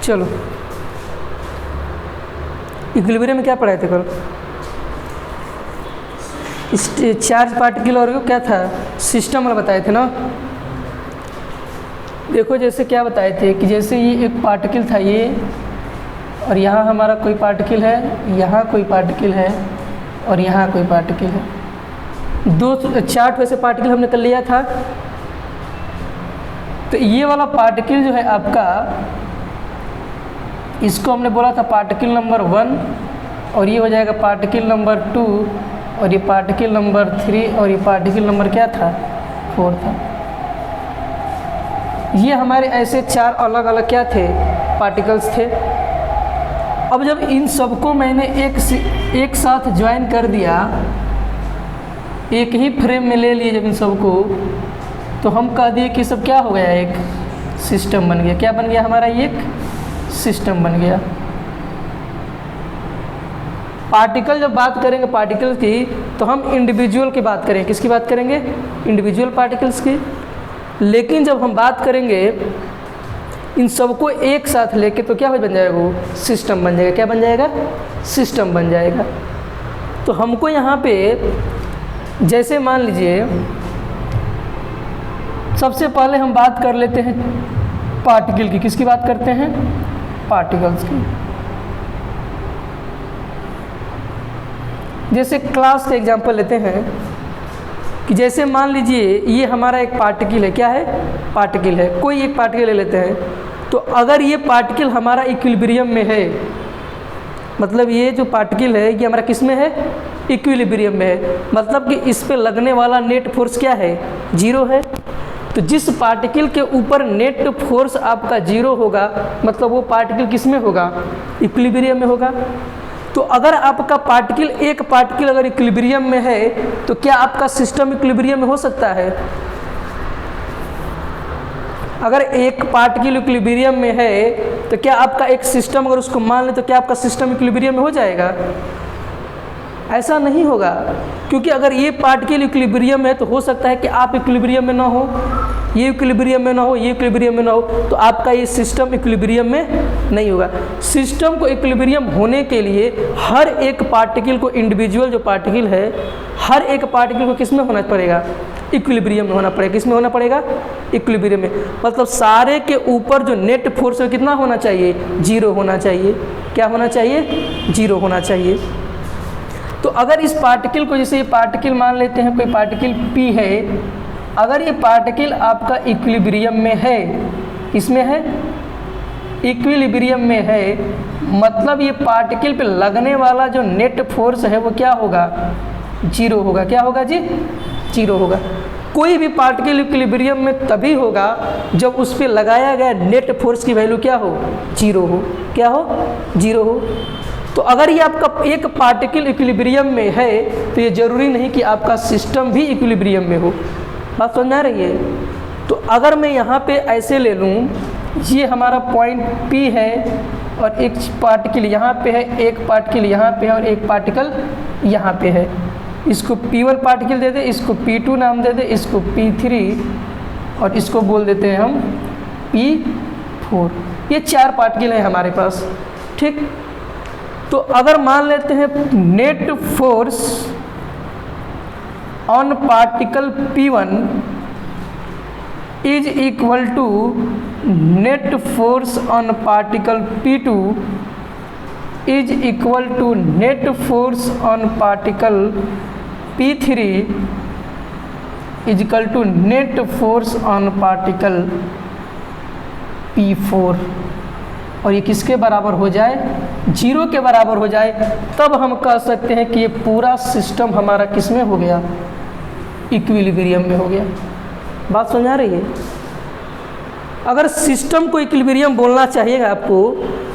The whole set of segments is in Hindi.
चलो, इक्विलिब्रियम में क्या पढ़ाए थे कल? चार्ज पार्टिकल और वो क्या था, सिस्टम वाला बताए थे ना। देखो जैसे क्या बताए थे कि जैसे ये एक पार्टिकल था ये, और यहाँ हमारा कोई पार्टिकल है, यहाँ कोई पार्टिकल है, और यहाँ कोई पार्टिकल है। दो चार वैसे पार्टिकल हमने कर लिया था। तो ये वाला पार्टिकल जो है आपका, इसको हमने बोला था पार्टिकल नंबर 1, और ये हो जाएगा पार्टिकल नंबर 2, और ये पार्टिकल नंबर 3, और ये पार्टिकल नंबर क्या था, 4 था। ये हमारे ऐसे 4 अलग अलग क्या थे, पार्टिकल्स थे। अब जब इन सबको मैंने एक साथ ज्वाइन कर दिया, एक ही फ्रेम में ले लिए जब इन सबको, तो हम कह दिए कि सब क्या हो गया, एक सिस्टम बन गया। क्या बन गया हमारा, एक सिस्टम बन गया। पार्टिकल जब बात करेंगे पार्टिकल्स की, तो हम इंडिविजुअल की बात करेंगे। किसकी बात करेंगे, इंडिविजुअल पार्टिकल्स की। लेकिन जब हम बात करेंगे इन सबको एक साथ लेके, तो क्या बन जाएगा, वो सिस्टम बन जाएगा। क्या बन जाएगा, सिस्टम बन जाएगा। तो हमको यहाँ पे जैसे मान लीजिए, सबसे पहले हम बात कर लेते हैं पार्टिकल की। किसकी बात करते हैं, पार्टिकल्स की। जैसे क्लास का एग्जांपल लेते हैं कि जैसे मान लीजिए ये हमारा एक पार्टिकल है। क्या है, पार्टिकल है। कोई एक पार्टिकल ले लेते हैं। तो अगर ये पार्टिकल हमारा इक्विलिब्रियम में है, मतलब ये जो पार्टिकल है ये हमारा किस में है, इक्विलिब्रियम में है। मतलब कि इस पे लगने वाला नेट फोर्स क्या है, 0 है। तो जिस पार्टिकल के ऊपर नेट फोर्स आपका 0 होगा, मतलब वो पार्टिकल किस में होगा, इक्विलिब्रियम में होगा। तो अगर आपका पार्टिकल, एक पार्टिकल अगर इक्विलिब्रियम में है, तो क्या आपका सिस्टम इक्विलिब्रियम में हो सकता है? अगर एक पार्टिकल इक्विलिब्रियम में है, तो क्या आपका एक सिस्टम, अगर उसको मान ले, तो क्या आपका सिस्टम इक्विलिब्रियम में हो जाएगा? ऐसा नहीं होगा, क्योंकि अगर ये पार्टिकल इक्विलिब्रियम है, तो हो सकता है कि आप इक्विलिब्रियम में ना हो, ये इक्विलिब्रियम में ना हो, ये इक्विलिब्रियम में ना हो, तो आपका ये सिस्टम इक्विलिब्रियम में नहीं होगा। सिस्टम को इक्विलिब्रियम होने के लिए हर एक पार्टिकल को, इंडिविजुअल जो पार्टिकल है, हर एक पार्टिकल को किस में होना पड़ेगा, इक्विलिब्रियम में होना पड़ेगा। किस में होना पड़ेगा, इक्विलिब्रियम में। मतलब सारे के ऊपर जो नेट फोर्स है कितना होना चाहिए, 0 होना चाहिए। क्या होना चाहिए, 0 होना चाहिए। तो अगर इस पार्टिकल को, जैसे ये पार्टिकल मान लेते हैं, कोई पार्टिकल P है, अगर ये पार्टिकल आपका इक्विलिब्रियम में है, इसमें है, इक्विलिब्रियम में है, मतलब ये पार्टिकल पे लगने वाला जो नेट फोर्स है वो क्या होगा, 0 होगा। क्या होगा जी, 0 होगा। कोई भी पार्टिकल इक्विलिब्रियम में तभी होगा जब उस पर लगाया गया नेट फोर्स की वैल्यू क्या हो, 0 हो। क्या हो, 0 हो। तो अगर ये आपका एक पार्टिकल इक्विलिब्रियम में है, तो ये ज़रूरी नहीं कि आपका सिस्टम भी इक्विलिब्रियम में हो। बात समझ आ रही है? तो अगर मैं यहाँ पे ऐसे ले लूँ, ये हमारा पॉइंट P है, और एक पार्टिकल यहाँ पे है, एक पार्टिकल यहाँ पे है, और एक पार्टिकल यहाँ पे है। इसको P1 पार्टिकल दे दे, इसको P2 नाम दे दे, इसको P3, और इसको बोल देते हैं हम P4। ये 4 पार्टिकल हैं हमारे पास, ठीक। तो अगर मान लेते हैं net force on particle P1 is equal to net force on particle P2 is equal to net force on particle P3 is equal to net force on particle P4। और ये किसके बराबर हो जाए, 0 के बराबर हो जाए, तब हम कह सकते हैं कि ये पूरा सिस्टम हमारा किस में हो गया, इक्विलिब्रियम में हो गया। बात समझ आ रही है? अगर सिस्टम को इक्विलिब्रियम बोलना चाहिएगा आपको,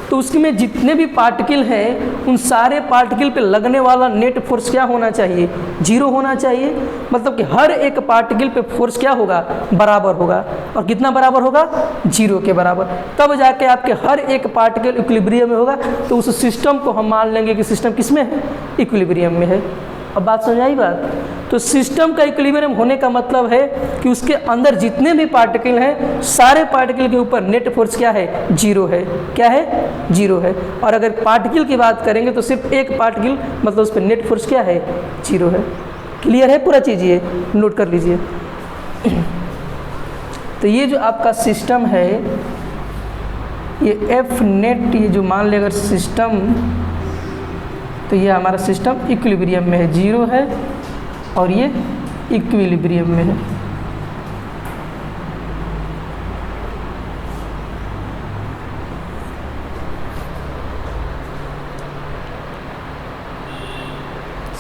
तो उसमें जितने भी पार्टिकल हैं, उन सारे पार्टिकल पे लगने वाला नेट फोर्स क्या होना चाहिए, 0 होना चाहिए। मतलब कि हर एक पार्टिकल पे फोर्स क्या होगा, बराबर होगा। और कितना बराबर होगा, 0 के बराबर। तब जाके आपके हर एक पार्टिकल इक्विलिब्रियम में होगा। तो उस सिस्टम को हम मान लेंगे कि सिस्टम किस में है, इक्विलिब्रियम में है। अब बात समझ आई बात? तो तो सिस्टम का इक्विलिब्रियम होने का मतलब है कि उसके अंदर जितने भी पार्टिकल हैं सारे पार्टिकल के ऊपर नेट फोर्स क्या है, जीरो है। क्या है, जीरो है। और अगर पार्टिकल की बात करेंगे तो सिर्फ एक पार्टिकल मतलब उस पर नेट फोर्स क्या है, जीरो है। क्लियर है पूरा चीज़, ये नोट कर लीजिए। तो ये जो आपका सिस्टम है, ये एफ नेट, ये जो मान ले अगर सिस्टम, तो ये हमारा सिस्टम इक्विलिब्रियम में है, जीरो है और ये इक्विलिब्रियम में है।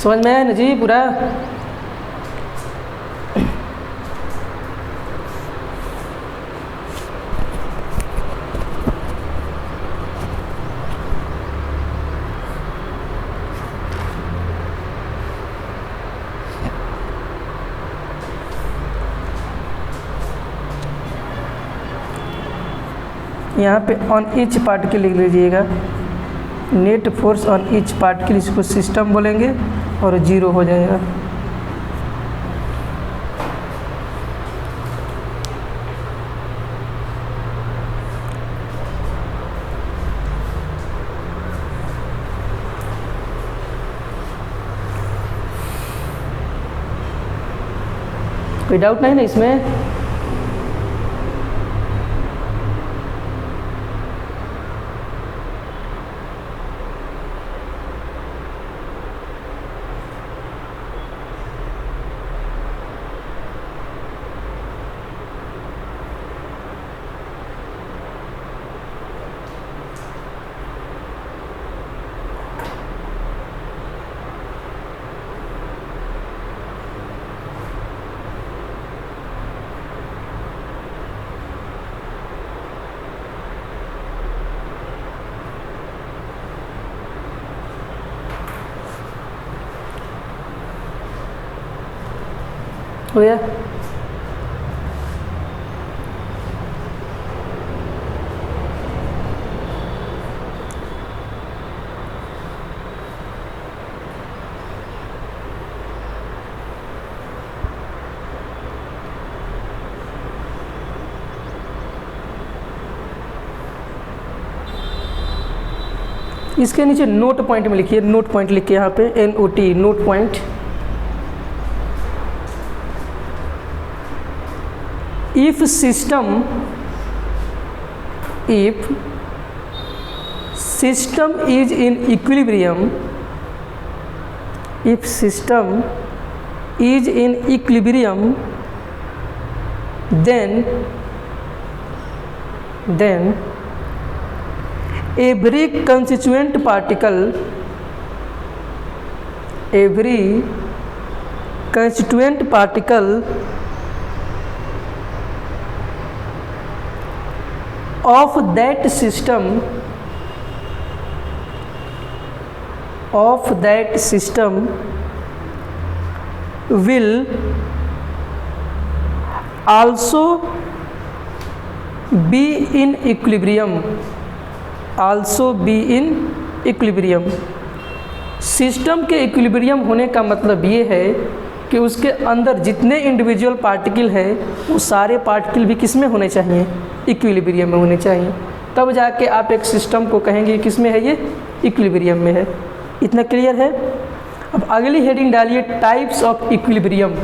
समझ में आया ना जी पूरा? यहाँ पे ऑन ईच पार्टिकल लिख लीजिएगा, net force on each particle, इसको सिस्टम बोलेंगे और जीरो हो जाएगा। कोई डाउट नहीं ना इसमें? हो गया? इसके नीचे नोट पॉइंट में लिखिए, नोट पॉइंट लिखिए यहाँ पे, NOT, note point. If system is in equilibrium, if system is in equilibrium, then every constituent particle of that system will also be in equilibrium, system के इक्विलिब्रियम होने का मतलब ये है कि उसके अंदर जितने इंडिविजुअल पार्टिकल हैं वो सारे पार्टिकल भी किस में होने चाहिए, इक्विलिब्रियम में होने चाहिए। तब जाके आप एक सिस्टम को कहेंगे किस में है, ये इक्विलिब्रियम में है। इतना क्लियर है? अब अगली हेडिंग डालिए, types of equilibrium.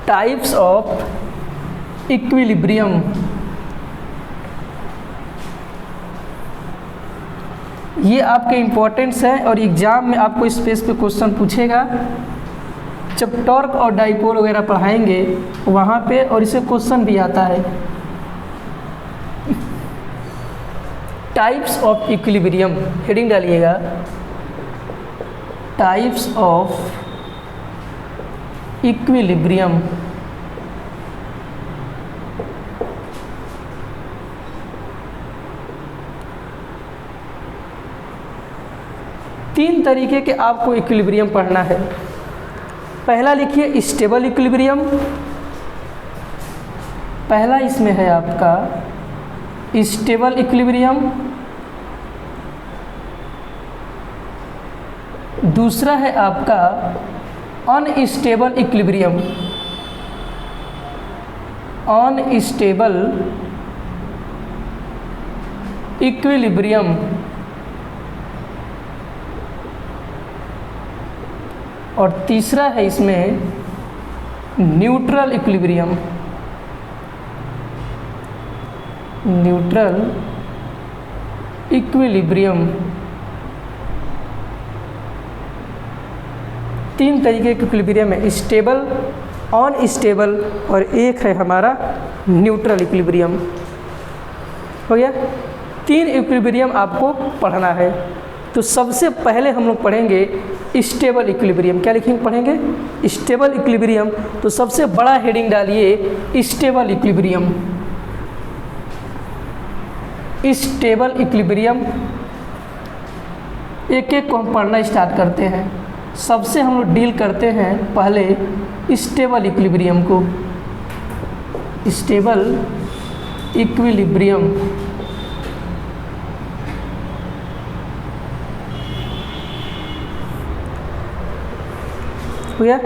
Types of equilibrium, ये आपके इम्पोर्टेंस है और एग्जाम में आपको इस पेज पे क्वेश्चन पूछेगा। जब टॉर्क और डाइपोल वगैरह पढ़ाएंगे वहाँ पे, और इसे क्वेश्चन भी आता है। टाइप्स ऑफ इक्विलिब्रियम, हेडिंग डालिएगा, टाइप्स ऑफ इक्विलिब्रियम। तीन तरीके के आपको इक्विलिब्रियम पढ़ना है। पहला लिखिए स्टेबल इक्विलिब्रियम, पहला इसमें है आपका स्टेबल इक्विलिब्रियम। दूसरा है आपका अनस्टेबल इक्विलिब्रियम, अनस्टेबल इक्विलिब्रियम और तीसरा है इसमें न्यूट्रल इक्विलिब्रियम, न्यूट्रल इक्विलिब्रियम। तीन तरीके के इक्विलिब्रियम है, स्टेबल, अनस्टेबल और एक है हमारा न्यूट्रल इक्विलिब्रियम। हो गया, तीन इक्विलिब्रियम आपको पढ़ना है। तो सबसे पहले हम लोग पढ़ेंगे स्टेबल इक्विलिब्रियम। क्या लिखेंगे, पढ़ेंगे स्टेबल इक्विलिब्रियम। तो सबसे बड़ा हेडिंग डालिए स्टेबल इक्विलिब्रियम, स्टेबल इक्विलिब्रियम। एक एक को हम पढ़ना स्टार्ट करते हैं। सबसे हम लोग डील करते हैं पहले स्टेबल इक्विलिब्रियम को, स्टेबल इक्विलिब्रियम। हो गया,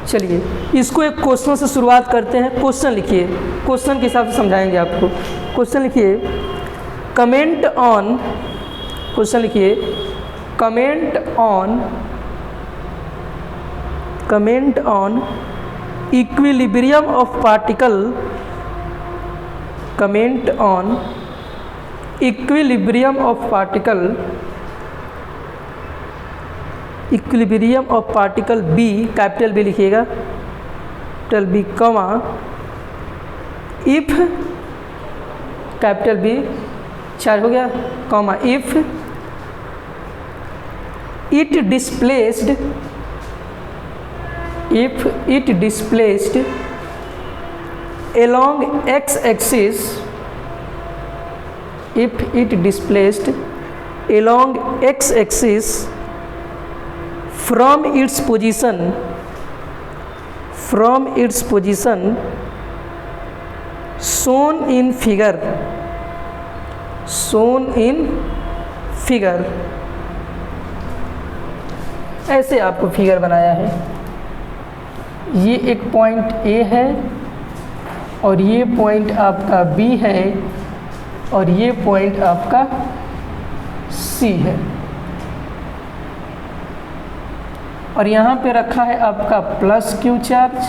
चलिए इसको एक क्वेश्चन से शुरुआत करते हैं। क्वेश्चन लिखिए, क्वेश्चन के हिसाब से समझाएंगे आपको। क्वेश्चन लिखिए, कमेंट ऑन, क्वेश्चन लिखिए comment on equilibrium of particle, comment on equilibrium of particle, equilibrium of particle B, capital B लिखिएगा, capital B, comma if, capital B 4 हो गया, comma if it displaced, if it displaced along x-axis, if it displaced along x-axis from its position shown in figure, ऐसे आपको फिगर बनाया है। ये एक पॉइंट ए है और ये पॉइंट आपका बी है और ये पॉइंट आपका सी है और यहाँ पे रखा है आपका प्लस क्यू चार्ज,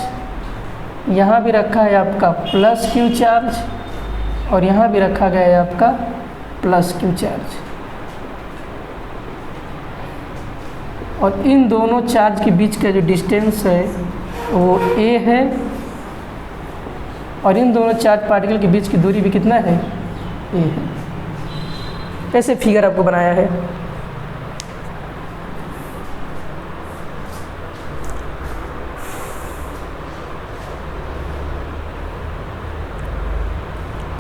यहाँ भी रखा है आपका प्लस क्यू चार्ज और यहाँ भी रखा गया है आपका प्लस क्यू चार्ज। और इन दोनों चार्ज के बीच का जो डिस्टेंस है वो a है और इन दोनों चार्ज पार्टिकल के बीच की दूरी भी कितना है, a है। ऐसे फिगर आपको बनाया है।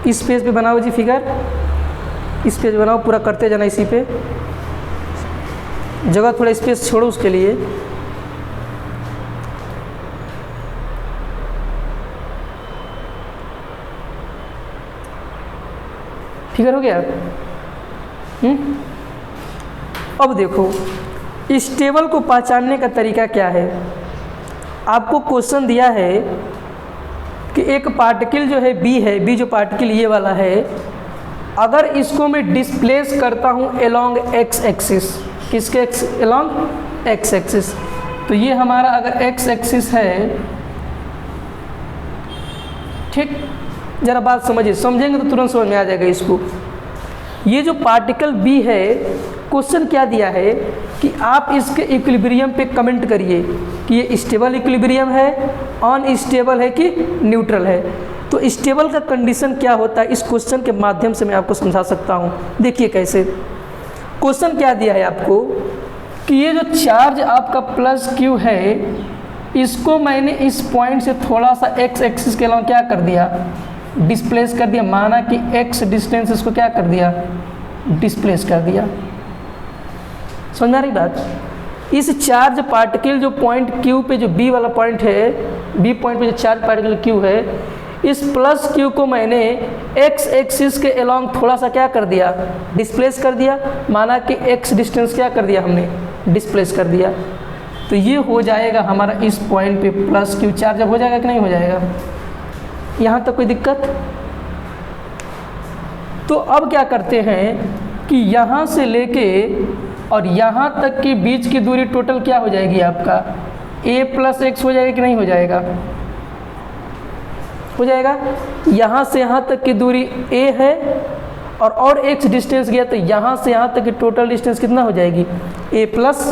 इस पेज पे बनाओ जी फिगर, इस पेज बनाओ, पूरा करते जाना इसी पे, जगह थोड़ा स्पेस छोड़ो उसके लिए। फिगर हो गया। अब देखो इस टेबल को पहचानने का तरीका क्या है। आपको क्वेश्चन दिया है कि एक पार्टिकल जो है बी है, बी जो पार्टिकल ये वाला है, अगर इसको मैं डिस्प्लेस करता हूँ अलोंग एक्स एक्सिस, किसके अलोंग एक्स एक्सिस, तो ये हमारा अगर एक्स एक्सिस है, ठीक, जरा बात समझिए, समझेंगे तो तुरंत समझ में आ जाएगा इसको। ये जो पार्टिकल बी है, क्वेश्चन क्या दिया है कि आप इसके इक्विलिब्रियम पे कमेंट करिए कि ये स्टेबल इक्विलिब्रियम है, अनस्टेबल है कि न्यूट्रल है। तो स्टेबल का कंडीशन क्या होता है, इस क्वेश्चन के माध्यम से मैं आपको समझा सकता हूँ। देखिए कैसे। क्वेश्चन क्या दिया है आपको कि ये जो चार्ज आपका प्लस क्यू है, इसको मैंने इस पॉइंट से थोड़ा सा एक्स एक्सिस के अलावा क्या कर दिया, डिस्प्लेस कर दिया। माना कि एक्स डिस्टेंस इसको क्या कर दिया, डिस्प्लेस कर दिया। समझ में आ रही बात। इस चार्ज पार्टिकल जो पॉइंट क्यू पे, जो बी वाला पॉइंट है, बी पॉइंट पे जो चार्ज पार्टिकल क्यू है, इस प्लस क्यू को मैंने एक्स एक्सिस के अलोंग थोड़ा सा क्या कर दिया, डिस्प्लेस कर दिया। माना कि एक्स डिस्टेंस क्या कर दिया हमने, डिस्प्लेस कर दिया। तो ये हो जाएगा हमारा इस पॉइंट पे प्लस क्यू चार्ज। अब हो जाएगा कि नहीं हो जाएगा? यहाँ तक कोई दिक्कत? तो अब क्या करते हैं कि यहाँ से लेके और यहाँ तक के बीच की दूरी टोटल क्या हो जाएगी आपका? a प्लस एक्स हो जाएगा कि नहीं हो जाएगा? हो जाएगा। यहाँ से यहाँ तक की दूरी a है और x डिस्टेंस गया, तो यहाँ से यहाँ तक की टोटल डिस्टेंस कितना हो जाएगी? a plus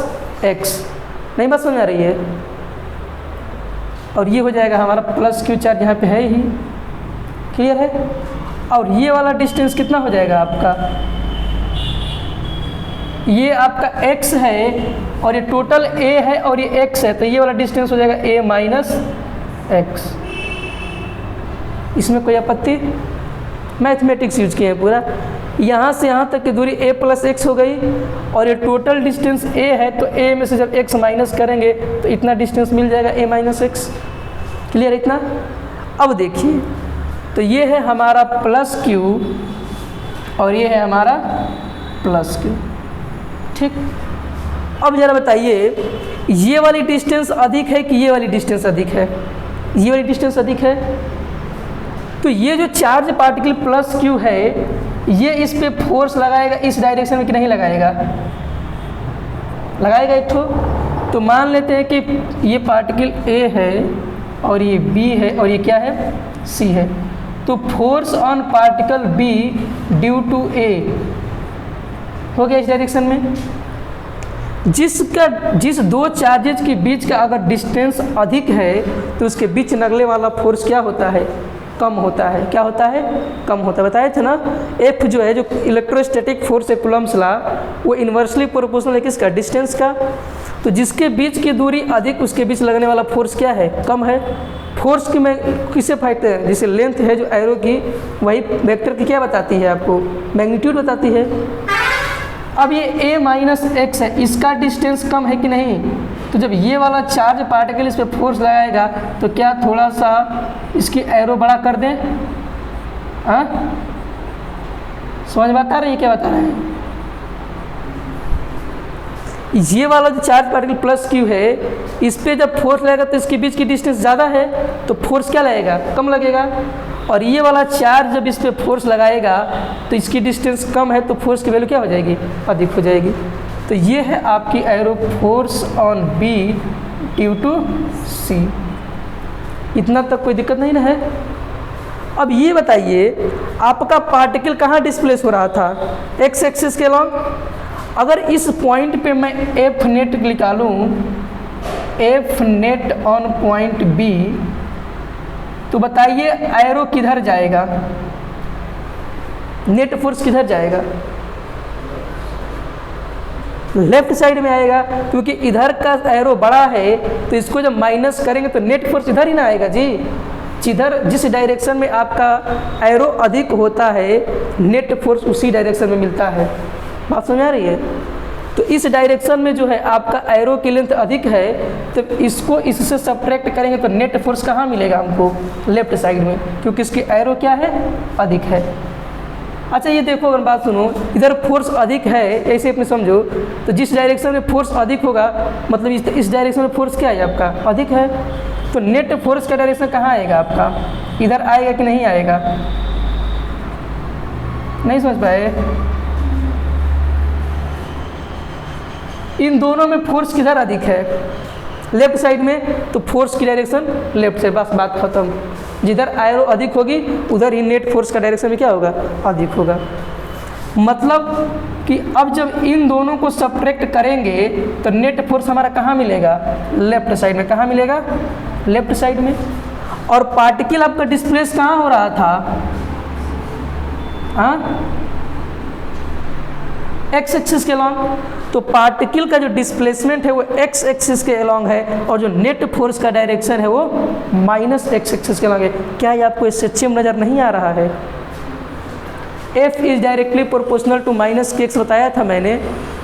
x. नहीं बात समझ आ रही है? और ये हो जाएगा हमारा प्लस क्यू चार्ज, यहाँ पे है ही, क्लियर है? और ये वाला डिस्टेंस कितना हो जाएगा आपका? ये आपका x है और ये टोटल a है और ये x है, तो ये वाला डिस्टेंस हो जाएगा a माइनस एक्स। इसमें कोई आपत्ति? मैथमेटिक्स यूज किए हैं पूरा। यहाँ से यहाँ तक की दूरी a प्लस एक्स हो गई और ये टोटल डिस्टेंस a है, तो a में से जब x माइनस करेंगे तो इतना डिस्टेंस मिल जाएगा a माइनस एक्स। क्लियर इतना? अब देखिए, तो ये है हमारा प्लस क्यू और ये है हमारा प्लस क्यू, ठीक। अब जरा बताइए, ये वाली डिस्टेंस अधिक है कि ये वाली डिस्टेंस अधिक है? ये वाली डिस्टेंस अधिक है। तो ये जो चार्ज पार्टिकल प्लस क्यू है, ये इस पे फोर्स लगाएगा इस डायरेक्शन में कि नहीं लगाएगा? लगाएगा एक ठो। तो मान लेते हैं कि ये पार्टिकल A है और ये B है और ये क्या है? C है। तो force on particle B due to A हो गया इस डायरेक्शन में। जिस दो चार्जेज के बीच का अगर डिस्टेंस अधिक है तो उसके बीच लगने वाला फोर्स क्या होता है? कम होता है। क्या होता है? कम होता है। बताए थे ना, F जो है, जो इलेक्ट्रोस्टैटिक फोर्स है, कूलम्ब्स लॉ, वो इन्वर्सली प्रोपोर्शनल है किसका? डिस्टेंस का। तो जिसके बीच की दूरी अधिक, उसके बीच लगने वाला फोर्स क्या है? कम है। फोर्स की मैं किसे फाइट है? जैसे लेंथ है जो एरो की, वही वेक्टर की क्या बताती है आपको? मैग्नीट्यूड बताती है। अब ये a माइनस एक्स है, इसका डिस्टेंस कम है कि नहीं? तो जब ये वाला चार्ज पार्टिकल इस पर फोर्स लगाएगा तो क्या थोड़ा सा इसकी एरो बड़ा कर दें? हाँ, समझ बता रही है क्या बता रहे हैं? ये वाला जो चार्ज पार्टिकल प्लस क्यू है, इस पे जब फोर्स लगेगा तो इसके बीच की डिस्टेंस ज़्यादा है, तो फोर्स क्या लगेगा? कम लगेगा। और ये वाला चार्ज जब इस पे फोर्स लगाएगा तो इसकी डिस्टेंस कम है, तो फोर्स की वैल्यू क्या हो जाएगी? अधिक हो जाएगी। तो ये है आपकी arrow force on B due to C। इतना तक कोई दिक्कत नहीं ना है? अब ये बताइए, आपका पार्टिकल कहाँ डिस्प्लेस हो रहा था? एक्स एक्सिस के अलॉन्ग। अगर इस पॉइंट पे मैं F नेट निकालूँ, F net on point B, तो बताइए एरो किधर जाएगा? नेट फोर्स किधर जाएगा? लेफ्ट साइड में आएगा, क्योंकि इधर का एरो बड़ा है, तो इसको जब माइनस करेंगे तो नेट फोर्स इधर ही ना आएगा जी। जिस डायरेक्शन में आपका एरो अधिक होता है, नेट फोर्स उसी डायरेक्शन में मिलता है। बात समझ आ रही है? तो इस डायरेक्शन में जो है आपका एरो की लेंथ अधिक है, तो इसको इससे सब्ट्रैक्ट करेंगे तो नेट फोर्स कहाँ मिलेगा हमको? लेफ्ट साइड में, क्योंकि इसकी एरो क्या है? अधिक है। अच्छा ये देखो, अगर बात सुनो, इधर फोर्स अधिक है, ऐसे अपने समझो, तो जिस डायरेक्शन में फोर्स अधिक होगा, मतलब इस डायरेक्शन में फोर्स क्या है आपका? अधिक है। तो नेट फोर्स का डायरेक्शन कहाँ आएगा आपका? इधर आएगा कि नहीं आएगा? नहीं समझ पाए? इन दोनों में फोर्स किधर अधिक है? लेफ्ट साइड में, तो फोर्स की डायरेक्शन लेफ्ट साइड, बस बात खत्म। जिधर एरो अधिक होगी उधर ही नेट फोर्स का डायरेक्शन में क्या होगा? अधिक होगा। मतलब कि अब जब इन दोनों को सब्ट्रैक्ट करेंगे तो नेट फोर्स हमारा कहाँ मिलेगा? लेफ्ट साइड में। कहाँ मिलेगा? लेफ्ट साइड में। और पार्टिकल आपका डिस्प्लेस कहाँ हो रहा था? हाँ, एक्स एक्सिस के अलॉन्ग। तो पार्टिकल का जो डिस्प्लेसमेंट है वो एक्स एक्सिस के अलॉन्ग है, और जो नेट फोर्स का डायरेक्शन है वो माइनस एक्स एक्सिस के अलॉन्ग है। क्या ये आपको इससे चिम नज़र नहीं आ रहा है? F is directly proportional to minus k x बताया था मैंने।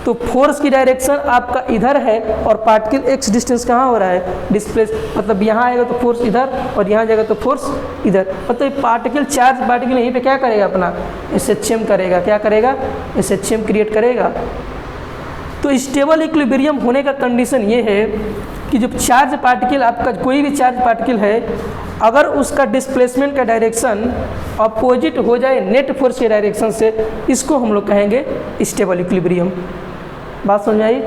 तो फोर्स की डायरेक्शन आपका इधर है और पार्टिकल एक्स डिस्टेंस कहाँ हो रहा है? डिस्प्लेस। मतलब यहाँ आएगा तो फोर्स इधर और यहाँ जाएगा तो फोर्स इधर। मतलब पार्टिकल चार्ज पार्टिकल यहीं पे क्या करेगा? अपना SHM करेगा। क्या करेगा? SHM क्रिएट करेगा। तो स्टेबल इक्विलिब्रियम होने का कंडीशन ये है कि जब चार्ज पार्टिकल, आपका कोई भी चार्ज पार्टिकल है, अगर उसका डिस्प्लेसमेंट का डायरेक्शन अपोजिट हो जाए नेट फोर्स के डायरेक्शन से, इसको हम लोग कहेंगे स्टेबल इक्विलिब्रियम। बात समझ आई?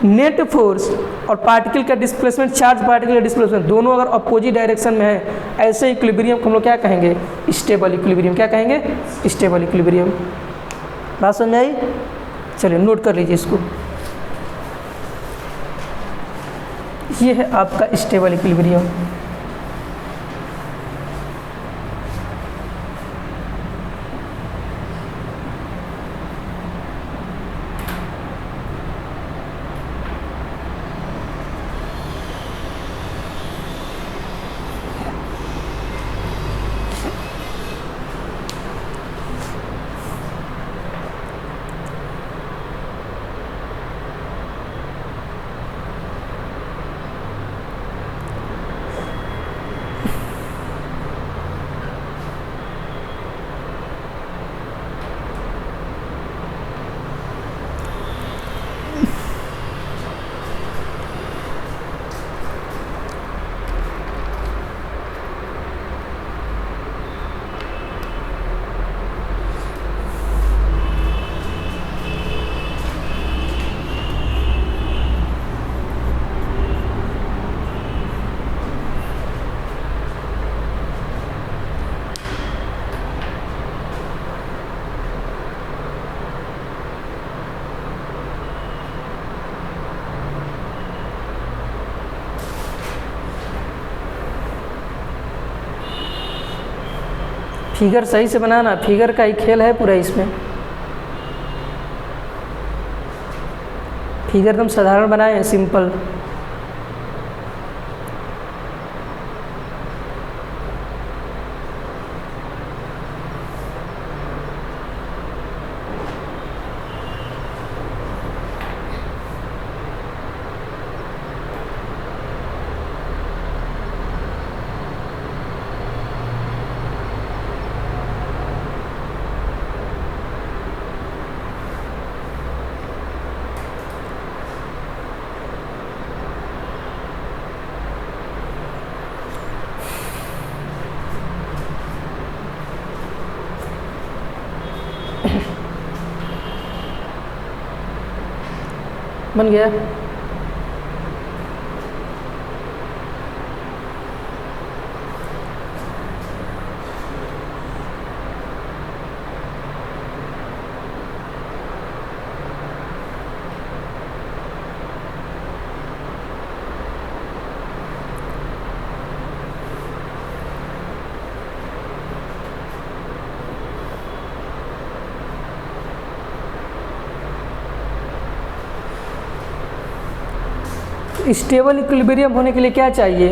नेट फोर्स और पार्टिकल का डिस्प्लेसमेंट, चार्ज पार्टिकल का डिस्प्लेसमेंट दोनों अगर अपोजिट डायरेक्शन में है, ऐसे इक्विलिब्रियम को हम लोग क्या कहेंगे? Stable equilibrium. क्या कहेंगे? Stable equilibrium. बात समझ आई? चलिए नोट कर लीजिए इसको। ये है आपका स्टेबल इक्विलिब्रियम। फिगर सही से बनाना, फिगर का ही खेल है पूरा इसमें। फिगर एकदम साधारण बनाए हैं, सिंपल। बन गया। स्टेबल इक्विलिब्रियम होने के लिए क्या चाहिए?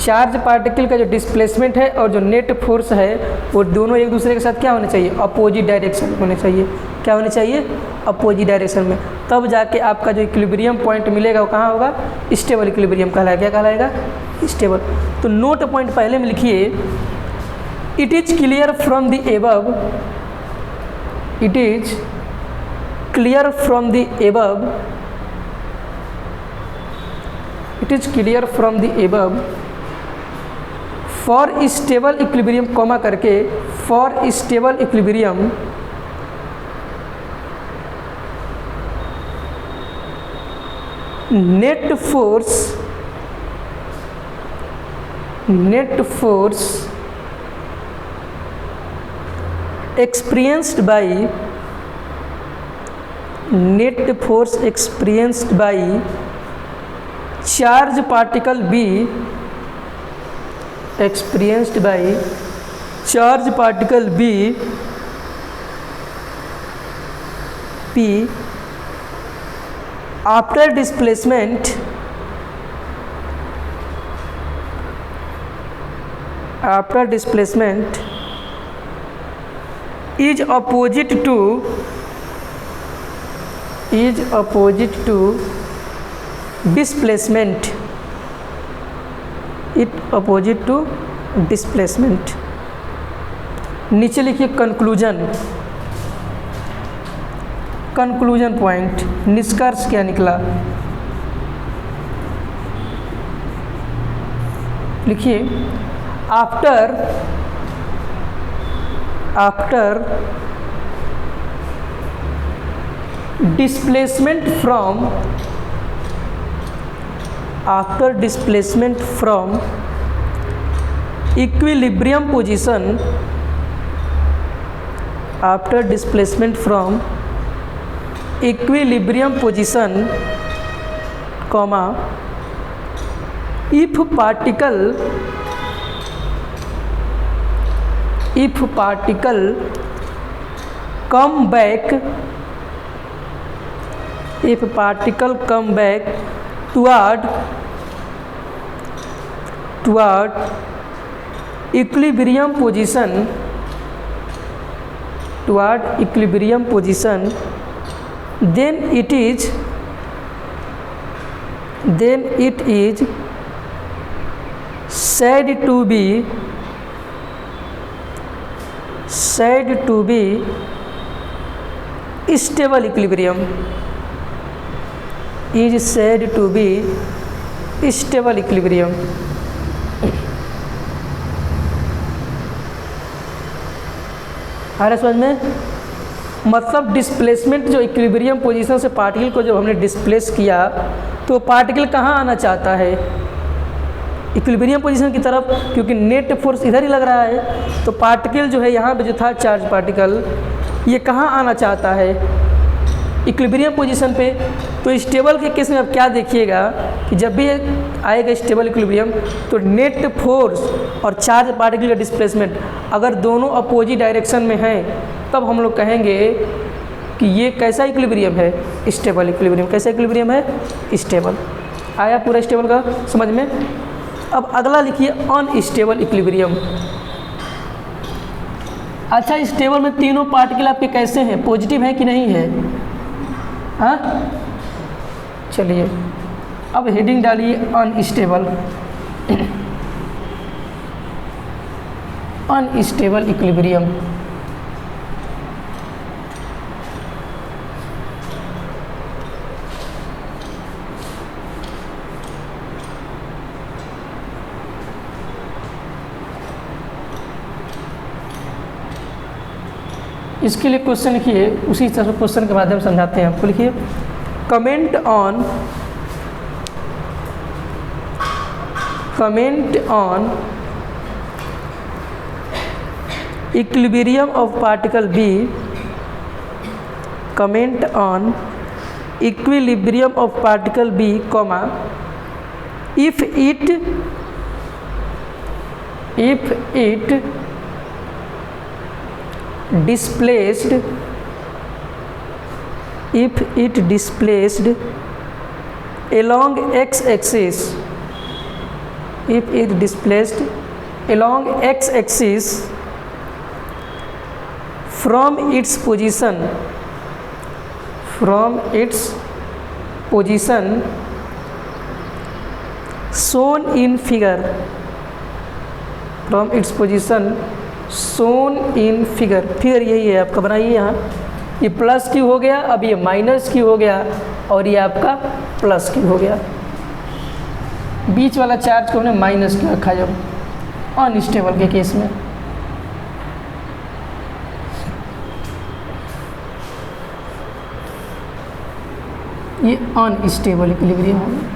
चार्ज पार्टिकल का जो डिस्प्लेसमेंट है और जो नेट फोर्स है वो दोनों एक दूसरे के साथ क्या होने चाहिए? अपोजिट डायरेक्शन में होने चाहिए। क्या होने चाहिए? अपोजिट डायरेक्शन में। तब जाके आपका जो इक्विलिब्रियम पॉइंट मिलेगा वो कहाँ होगा? स्टेबल इक्विलिब्रियम कहलाएगा। क्या कहलाएगा? स्टेबल। तो नोट पॉइंट पहले में लिखिए, it is clear from the above, it is clear from the above, it is clear from the above for stable equilibrium comma करके for stable equilibrium net force experienced by charge particle B experienced by charge particle B P after displacement is opposite to displacement, it opposite to displacement। नीचे लिखिए कंक्लूजन, कंक्लूजन पॉइंट, निष्कर्ष क्या निकला, लिखिए। After displacement from equilibrium position, after displacement from equilibrium position, comma, if particle come back toward equilibrium position, then it is said to be stable equilibrium, is said to be stable equilibrium। आ रहा समझ में? मतलब डिस्प्लेसमेंट जो इक्विलिब्रियम पोजीशन से पार्टिकल को जब हमने डिस्प्लेस किया तो पार्टिकल कहाँ आना चाहता है? इक्विलिब्रियम पोजीशन की तरफ, क्योंकि नेट फोर्स इधर ही लग रहा है। तो पार्टिकल जो है यहाँ पे जो था चार्ज पार्टिकल, ये कहाँ आना चाहता है? इक्विलिब्रियम पोजीशन पे। तो स्टेबल के केस में अब क्या देखिएगा कि जब भी आएगा स्टेबल इक्विलिब्रियम तो नेट फोर्स और चार्ज पार्टिकल का डिस्प्लेसमेंट अगर दोनों अपोजिट डायरेक्शन में हैं तब हम लोग कहेंगे कि ये कैसा इक्विलिब्रियम है? Stable equilibrium. कैसा इक्विलिब्रियम है? स्टेबल। आया पूरा स्टेबल का समझ में? अब अगला लिखिए अनस्टेबल इक्विलिब्रियम। अच्छा, स्टेबल में तीनों पार्टिकल आपके कैसे हैं? पॉजिटिव है कि नहीं है? हाँ, चलिए अब हेडिंग डालिए अनस्टेबल। Unstable equilibrium. इसके लिए क्वेश्चन लिखिए, उसी तरह क्वेश्चन के माध्यम से समझाते हैं आपको। लिखिए comment on equilibrium of particle B, comment on equilibrium of particle B, comma, if it displaced along x-axis, from its position shown in figure, figure यही है आपका, बनाइए यहाँ। ये प्लस क्यू हो गया, अब ये माइनस क्यू हो गया और ये आपका प्लस क्यू हो गया। बीच वाला चार्ज को हमने माइनस क्यू रखा जब अनस्टेबल के केस में। ये अनस्टेबल इक्विलिब्रियम हो गया।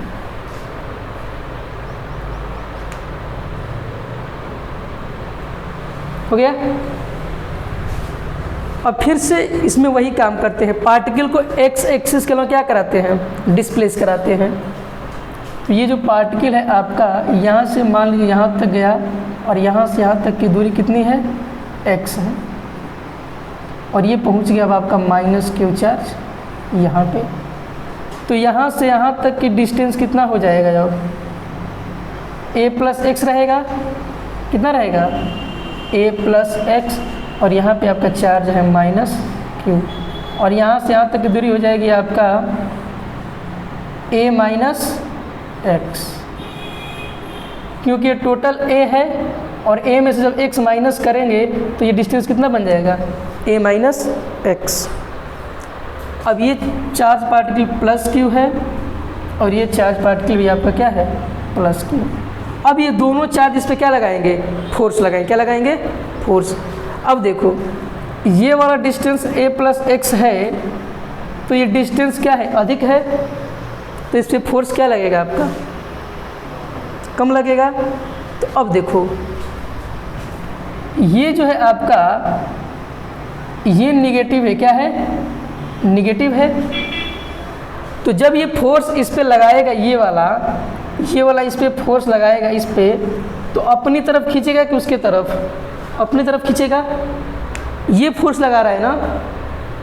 हो गया। अब फिर से इसमें वही काम करते हैं, पार्टिकल को एक्स एक्सिस के लिए क्या कराते हैं? डिस्प्लेस कराते हैं। तो ये जो पार्टिकल है आपका यहाँ से मान लीजिए यहाँ तक गया और यहाँ से यहाँ तक की दूरी कितनी है? एक्स है, और ये पहुँच गया अब आपका माइनस क्यू चार्ज यहाँ पे। तो यहाँ से यहाँ तक की डिस्टेंस कितना हो जाएगा? जब ए प्लस एक्स रहेगा, कितना रहेगा? ए प्लस एक्स, और यहाँ पे आपका चार्ज है माइनस क्यू, और यहाँ से यहाँ तक की दूरी हो जाएगी आपका ए माइनस एक्स, क्योंकि टोटल ए है और ए में से जब एक्स माइनस करेंगे तो ये डिस्टेंस कितना बन जाएगा? ए माइनस एक्स। अब ये चार्ज पार्टिकल प्लस क्यू है और ये चार्ज पार्टिकल भी आपका क्या है, प्लस क्यू। अब ये दोनों चार्ज इस पर क्या लगाएंगे, फोर्स लगाएंगे। क्या लगाएंगे, फोर्स। अब देखो ये वाला डिस्टेंस a प्लस एक्स है, तो ये डिस्टेंस क्या है, अधिक है, तो इस पर फोर्स क्या लगेगा आपका, कम लगेगा। तो अब देखो ये जो है आपका ये निगेटिव है, क्या है, निगेटिव है। तो जब ये फोर्स इस पे लगाएगा, ये वाला इस पे फोर्स लगाएगा इस पे, तो अपनी तरफ खींचेगा कि उसके तरफ, अपनी तरफ खींचेगा। ये फोर्स लगा रहा है ना,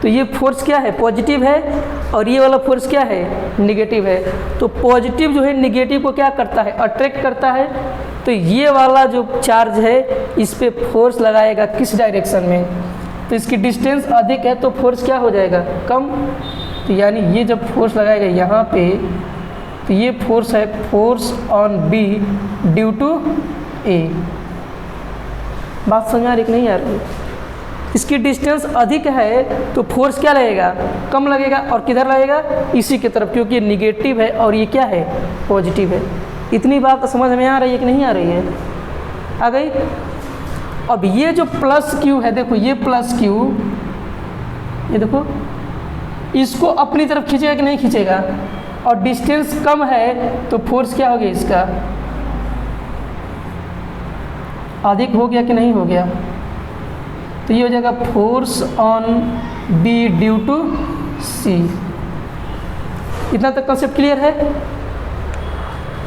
तो ये फोर्स क्या है, पॉजिटिव है, और ये वाला फोर्स क्या है, निगेटिव है। तो पॉजिटिव जो है निगेटिव को क्या करता है, अट्रैक्ट करता है। तो ये वाला जो चार्ज है इस पे फोर्स लगाएगा किस डायरेक्शन में, तो इसकी डिस्टेंस अधिक है तो फोर्स क्या हो जाएगा, कम। तो यानी ये जब फोर्स लगाएगा यहाँ पे, तो ये फोर्स है force on B due to A. बात समझ आ रही कि नहीं आ रही? इसकी डिस्टेंस अधिक है तो फोर्स क्या लगेगा, कम लगेगा, और किधर लगेगा, इसी की तरफ, क्योंकि ये निगेटिव है और ये क्या है, पॉजिटिव है। इतनी बात समझ में आ रही है कि नहीं आ रही है, आ गई। अब ये जो प्लस क्यू है, देखो ये प्लस क्यू, ये देखो इसको अपनी तरफ खींचेगा कि नहीं खींचेगा, और डिस्टेंस कम है तो फोर्स क्या हो गया, इसका अधिक हो गया कि नहीं हो गया। तो ये हो जाएगा force on B due to C. इतना तक कंसेप्ट क्लियर है।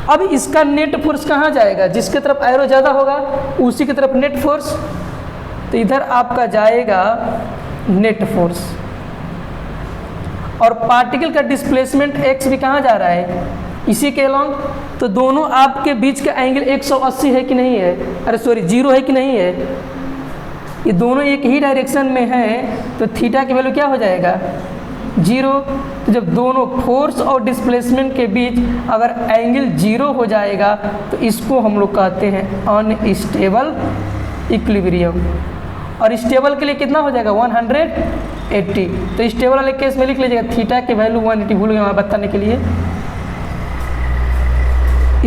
अब इसका नेट फोर्स कहाँ जाएगा, जिसके तरफ एरो ज़्यादा होगा उसी की तरफ नेट फोर्स। तो इधर आपका जाएगा नेट फोर्स, और पार्टिकल का डिस्प्लेसमेंट x भी कहाँ जा रहा है, इसी के अलॉन्ग। तो दोनों आपके बीच का एंगल 180 है कि नहीं है, अरे सॉरी 0 है कि नहीं है, ये दोनों एक ही डायरेक्शन में हैं, तो थीटा की वैल्यू क्या हो जाएगा, 0। तो जब दोनों फोर्स और डिस्प्लेसमेंट के बीच अगर एंगल 0 हो जाएगा तो इसको हम लोग कहते हैं अनस्टेबल इक्विलिब्रियम। और स्टेबल के लिए कितना हो जाएगा, 180। तो स्टेबल वाले केस में लिख लीजिएगा थीटा की वैल्यू 180, भूल गए वहाँ बताने के लिए।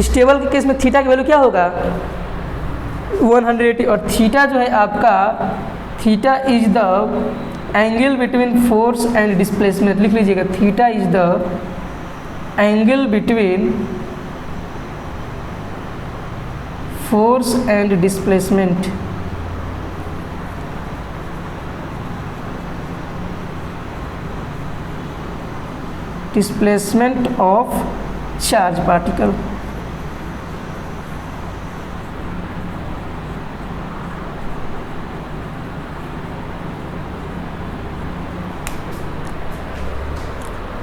स्टेबल के केस में थीटा की वैल्यू क्या होगा, 180। और थीटा जो है आपका, theta is the angle between force and displacement, लिख लीजिएगा theta is the angle between force and displacement. Displacement of charge particle.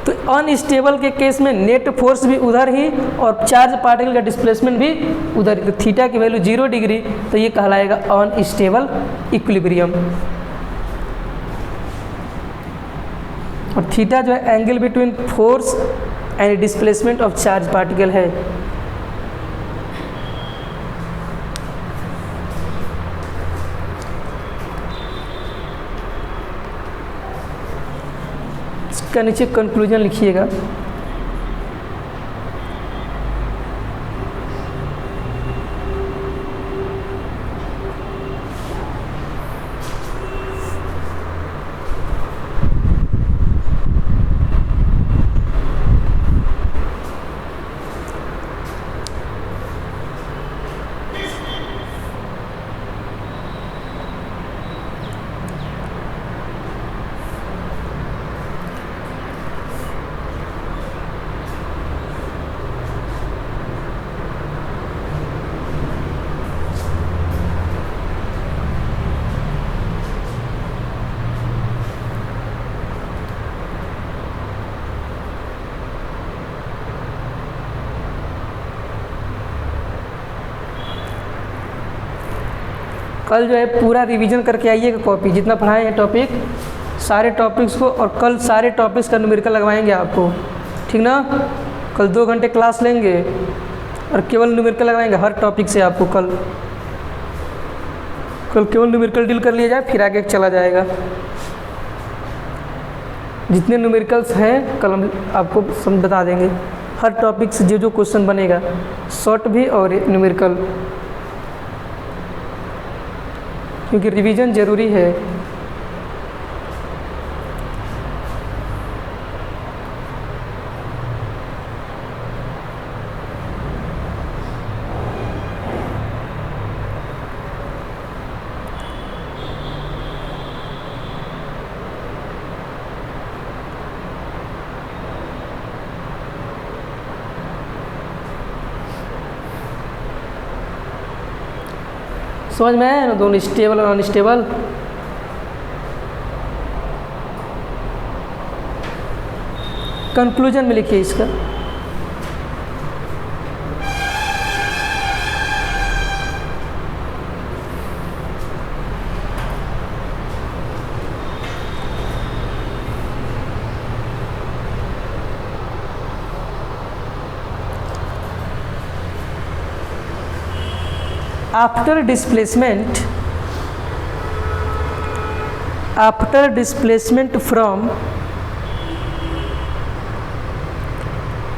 तो अनस्टेबल के केस में नेट फोर्स भी उधर ही और चार्ज पार्टिकल का डिस्प्लेसमेंट भी उधर ही। तो थीटा की वैल्यू 0 डिग्री, तो ये कहलाएगा अनस्टेबल इक्विलिब्रियम। और थीटा जो है angle between force and displacement of charge particle है। इसका नीचे कंक्लूजन लिखिएगा। कल जो है पूरा रिवीजन करके आइएगा कॉपी, जितना पढ़ाए हैं टॉपिक, सारे टॉपिक्स को, और कल सारे टॉपिक्स का न्यूमेरिकल लगवाएंगे आपको, ठीक ना। कल 2 घंटे क्लास लेंगे और केवल न्यूमेरिकल लगवाएंगे हर टॉपिक से आपको। कल केवल न्यूमेरिकल डील कर लिया जाए, फिर आगे चला जाएगा। जितने न्यूमेरिकल्स हैं कल हम आपको बता देंगे। हर टॉपिक से जो जो क्वेश्चन बनेगा, शॉर्ट भी और न्यूमेरिकल, क्योंकि रिवीजन ज़रूरी है। समझ में आया ना दोनों, स्टेबल और अनस्टेबल। कंक्लूजन में लिखिए इसका। After displacement from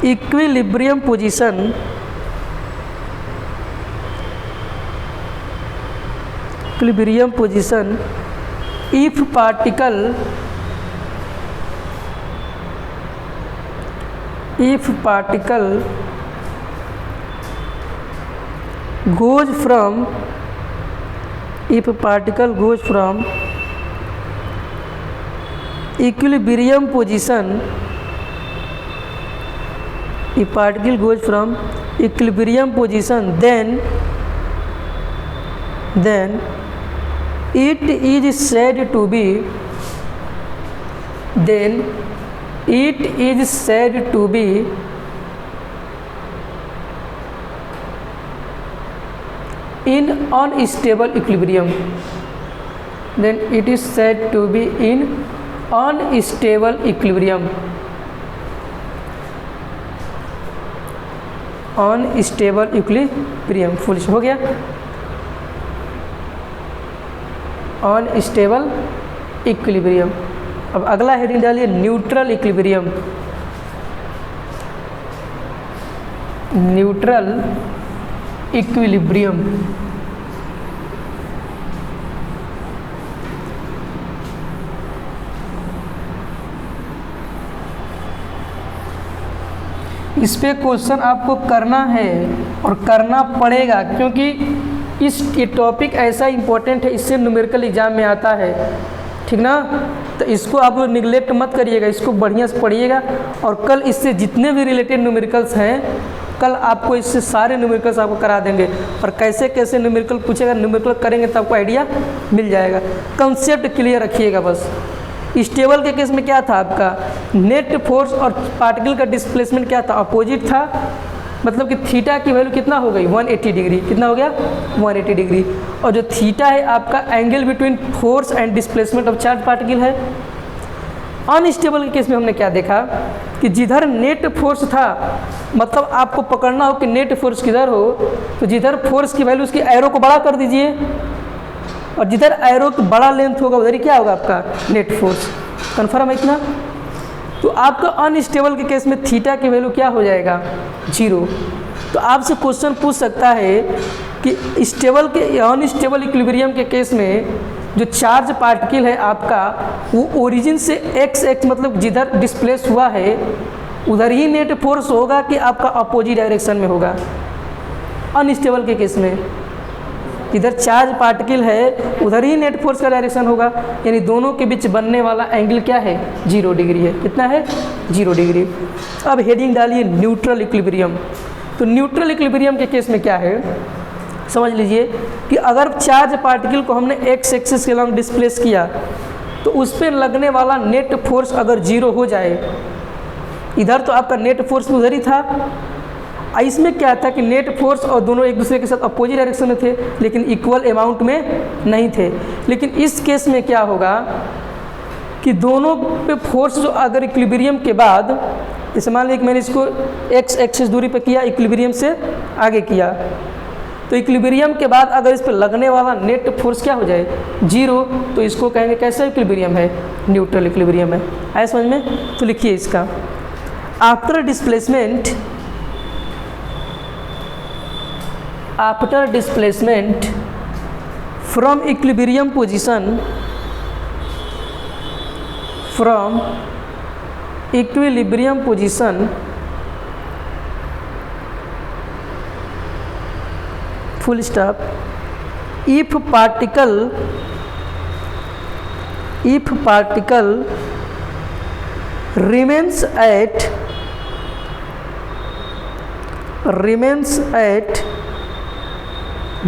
equilibrium position, if particle goes from equilibrium position, then it is said to be in unstable equilibrium. Then it is said to be in unstable equilibrium. Unstable equilibrium full हो गया। Unstable equilibrium. अब अगला हेडिंग डालिए न्यूट्रल इक्विलिब्रियम। न्यूट्रल इक्विलिब्रियम इस पे क्वेश्चन आपको करना है और करना पड़ेगा, क्योंकि ये टॉपिक ऐसा इम्पोर्टेंट है, इससे न्यूमेरिकल एग्जाम में आता है, ठीक ना। तो इसको आप लोग निगलेक्ट मत करिएगा, इसको बढ़िया से पढ़िएगा। और कल इससे जितने भी रिलेटेड न्यूमेरिकल्स हैं, कल आपको इससे सारे न्यूमेरिकल्स आपको करा देंगे। और कैसे कैसे न्यूमेरिकल पूछेगा, न्यूमेरिकल करेंगे तो आपको आइडिया मिल जाएगा। कंसेप्ट क्लियर रखिएगा बस। स्टेबल के केस में क्या था आपका, नेट फोर्स और पार्टिकल का डिस्प्लेसमेंट क्या था, अपोजिट था। मतलब कि थीटा की वैल्यू कितना हो गई 180 डिग्री, कितना हो गया 180 डिग्री। और जो थीटा है आपका angle between force and displacement of charge particle है। अनस्टेबल के केस में हमने क्या देखा कि जिधर नेट फोर्स था, मतलब आपको पकड़ना हो कि नेट फोर्स किधर हो, तो जिधर फोर्स की वैल्यू उसकी एरो को बड़ा कर दीजिए, और जिधर एरो की बड़ा लेंथ होगा उधर ही क्या होगा आपका नेट फोर्स। कन्फर्म है इतना। तो आपका अनस्टेबल के केस में थीटा की वैल्यू क्या हो जाएगा 0। तो आपसे क्वेश्चन पूछ सकता है कि स्टेबल के अनस्टेबल इक्विलिब्रियम के केस में जो चार्ज पार्टिकल है आपका, वो ओरिजिन से x मतलब जिधर डिस्प्लेस हुआ है उधर ही नेट फोर्स होगा कि आपका अपोजिट डायरेक्शन में होगा। अनस्टेबल के केस में इधर चार्ज पार्टिकल है उधर ही नेट फोर्स का डायरेक्शन होगा, यानी दोनों के बीच बनने वाला एंगल क्या है 0 डिग्री है। कितना है 0 डिग्री। अब हेडिंग डालिए न्यूट्रल इक्विलिब्रियम। तो न्यूट्रल इक्विलिब्रियम के केस में क्या है समझ लीजिए कि अगर चार्ज पार्टिकल को हमने x एक्सिस के लॉन्ग डिस्प्लेस किया तो उस पर लगने वाला नेट फोर्स अगर 0 हो जाए, इधर तो आपका नेट फोर्स उधर ही था, इसमें क्या था कि नेट फोर्स और दोनों एक दूसरे के साथ अपोजिट डायरेक्शन में थे लेकिन इक्वल अमाउंट में नहीं थे। लेकिन इस केस में क्या होगा कि दोनों पे फोर्स जो अगर इक्विलिब्रियम के बाद, जैसे मान लीजिए कि मैंने इसको x एक्सिस दूरी पे किया, इक्विलिब्रियम से आगे किया, तो इक्विलिब्रियम के बाद अगर इस पर लगने वाला नेट फोर्स क्या हो जाए, 0, तो इसको कहेंगे कैसा इक्विलिब्रियम है, न्यूट्रल इक्विलिब्रियम है। आया समझ में? तो लिखिए इसका, after displacement from equilibrium position full stop, if particle remains at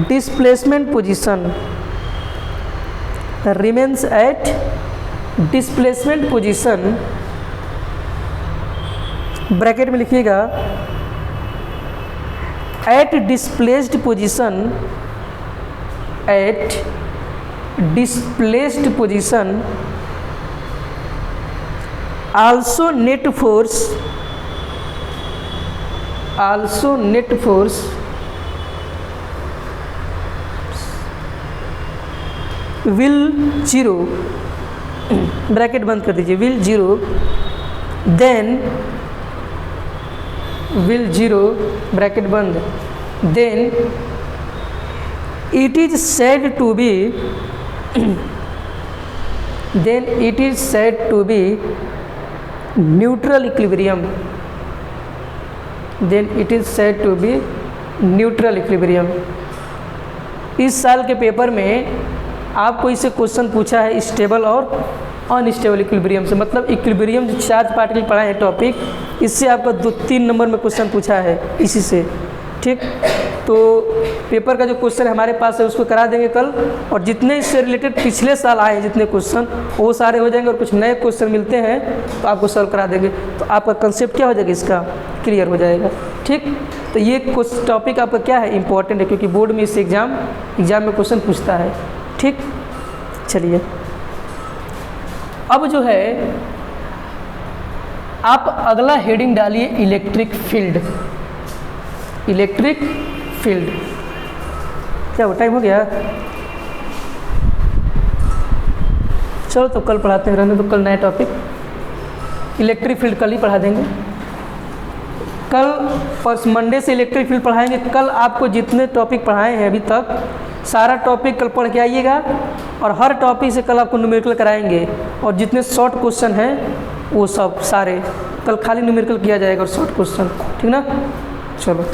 displacement position, bracket में लिखिएगा, at displaced position also net force will 0, bracket बंद कर दीजिए, will 0, ब्रैकेट बंद, then it is said to be neutral equilibrium, इस साल के पेपर में आपको इससे क्वेश्चन पूछा है स्टेबल और अनस्टेबल इक्विलिब्रियम से, मतलब इक्विलिब्रियम जो चार्ज पार्टिकल पढ़ा है टॉपिक, इससे आपका 2-3 नंबर में क्वेश्चन पूछा है इसी से। ठीक, तो पेपर का जो क्वेश्चन हमारे पास है उसको करा देंगे कल, और जितने इससे रिलेटेड पिछले साल आए हैं जितने क्वेश्चन वो सारे हो जाएंगे, और कुछ नए क्वेश्चन मिलते हैं तो आपको सॉल्व करा देंगे, तो आपका कंसेप्ट क्या हो जाएगा, इसका क्लियर हो जाएगा। ठीक, तो ये टॉपिक आपका क्या है, इंपॉर्टेंट है, क्योंकि बोर्ड में इससे एग्जाम में क्वेश्चन पूछता है। ठीक, चलिए अब जो है आप अगला हेडिंग डालिए इलेक्ट्रिक फील्ड। क्या वो टाइम हो गया? चलो तो कल पढ़ाते हैं, रहने तो कल नया टॉपिक इलेक्ट्रिक फील्ड कल ही पढ़ा देंगे। कल मंडे से इलेक्ट्रिक फील्ड पढ़ाएंगे। कल आपको जितने टॉपिक पढ़ाए हैं अभी तक सारा टॉपिक कल पढ़ के आइएगा, और हर टॉपिक से कल आपको न्यूमेरिकल कराएंगे, और जितने शॉर्ट क्वेश्चन हैं वो सब सारे कल खाली न्यूमेरिकल किया जाएगा और शॉर्ट क्वेश्चन। ठीक ना, चलो।